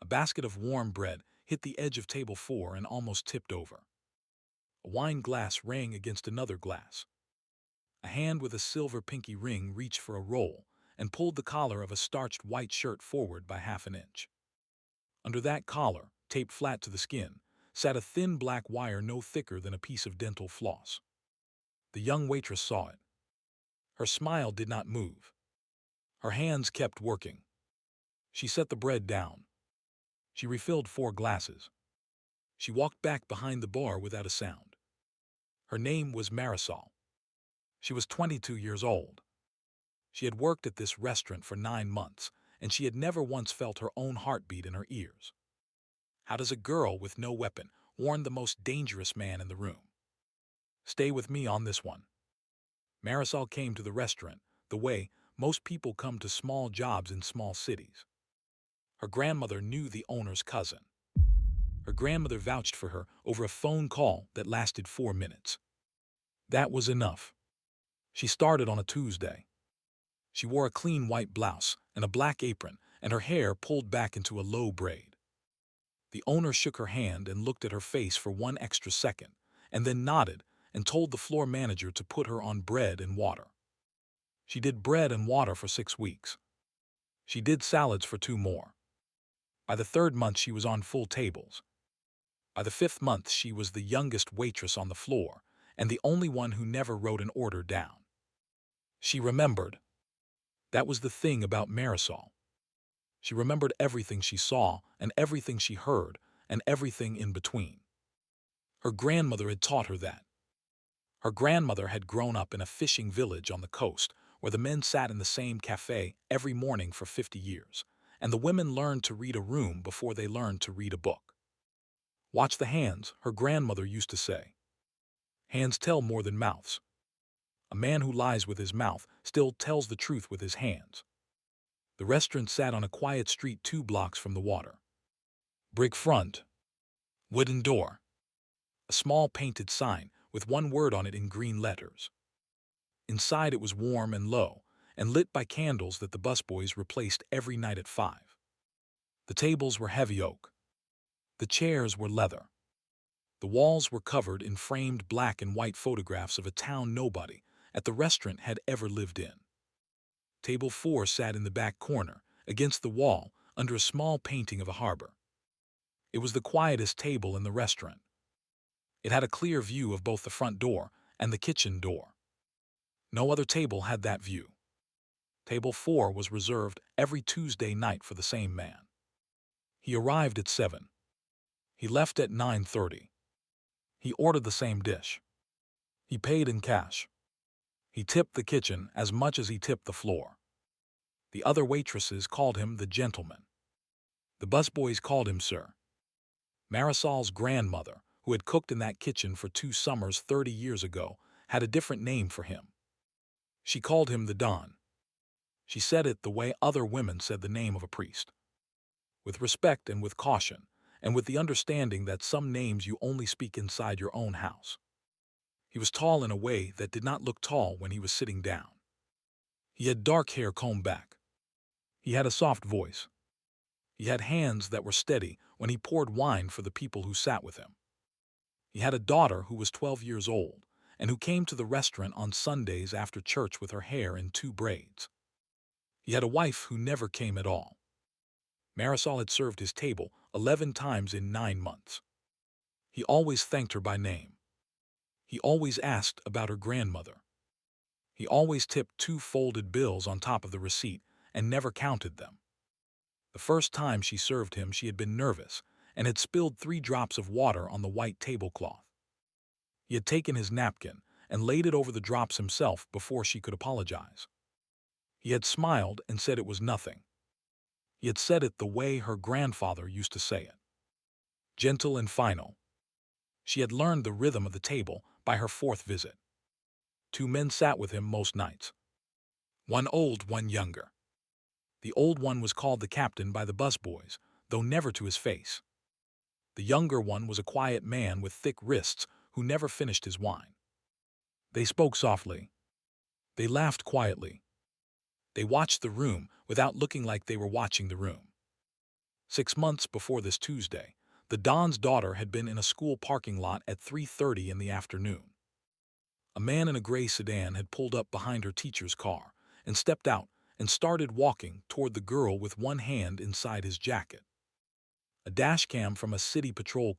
basket of warm bread hit the edge of table 4 and almost tipped over. A wine glass rang against another glass. A hand with a silver pinky ring reached for a roll and pulled the collar of a starched white shirt forward by half an inch. Under that collar, taped flat to the skin, sat a thin black wire no thicker than a piece of dental floss. The young waitress saw it. Her smile did not move. Her hands kept working. She set the bread down. She refilled 4 glasses. She walked back behind the bar without a sound. Her name was Marisol. She was 22 years old. She had worked at this restaurant for 9 months, and she had never once felt her own heartbeat in her ears. How does a girl with no weapon warn the most dangerous man in the room? Stay with me on this one. Marisol came to the restaurant the way most people come to small jobs in small cities. Her grandmother knew the owner's cousin. Her grandmother vouched for her over a phone call that lasted 4 minutes. That was enough. She started on a Tuesday. She wore a clean white blouse and a black apron, and her hair pulled back into a low braid. The owner shook her hand and looked at her face for 1 extra second, and then nodded and told the floor manager to put her on bread and water. She did bread and water for 6 weeks. She did salads for 2 more. By the 3rd month, she was on full tables. By the 5th month, she was the youngest waitress on the floor and the only one who never wrote an order down. She remembered. That was the thing about Marisol. She remembered everything she saw and everything she heard and everything in between. Her grandmother had taught her that. Her grandmother had grown up in a fishing village on the coast where the men sat in the same cafe every morning for 50 years, and the women learned to read a room before they learned to read a book. Watch the hands, her grandmother used to say. Hands tell more than mouths. A man who lies with his mouth still tells the truth with his hands. The restaurant sat on a quiet street 2 blocks from the water. Brick front. Wooden door. A small painted sign with 1 word on it in green letters. Inside it was warm and low, and lit by candles that the busboys replaced every night at 5. The tables were heavy oak. The chairs were leather. The walls were covered in framed black and white photographs of a town nobody at the restaurant had ever lived in. Table 4 sat in the back corner, against the wall, under a small painting of a harbor. It was the quietest table in the restaurant. It had a clear view of both the front door and the kitchen door. No other table had that view. Table 4 was reserved every Tuesday night for the same man. He arrived at 7. He left at 9:30. He ordered the same dish. He paid in cash. He tipped the kitchen as much as he tipped the floor. The other waitresses called him the gentleman. The busboys called him sir. Marisol's grandmother, who had cooked in that kitchen for 2 summers 30 years ago, had a different name for him. She called him the Don. She said it the way other women said the name of a priest. With respect and with caution, and with the understanding that some names you only speak inside your own house. He was tall in a way that did not look tall when he was sitting down. He had dark hair combed back. He had a soft voice. He had hands that were steady when he poured wine for the people who sat with him. He had a daughter who was 12 years old and who came to the restaurant on Sundays after church with her hair in 2 braids. He had a wife who never came at all. Marisol had served his table 11 times in 9 months. He always thanked her by name. He always asked about her grandmother. He always tipped 2 folded bills on top of the receipt and never counted them. The first time she served him, she had been nervous and had spilled 3 drops of water on the white tablecloth. He had taken his napkin and laid it over the drops himself before she could apologize. He had smiled and said it was nothing. He had said it the way her grandfather used to say it. Gentle and final. She had learned the rhythm of the table by her 4th visit. 2 men sat with him most nights. 1 old, 1 younger. The old one was called the captain by the busboys, though never to his face. The younger one was a quiet man with thick wrists who never finished his wine. They spoke softly. They laughed quietly. They watched the room without looking like they were watching the room. 6 months before this Tuesday, the Don's daughter had been in a school parking lot at 3:30 in the afternoon. A man in a gray sedan had pulled up behind her teacher's car and stepped out and started walking toward the girl with one hand inside his jacket. A dashcam from a city patrol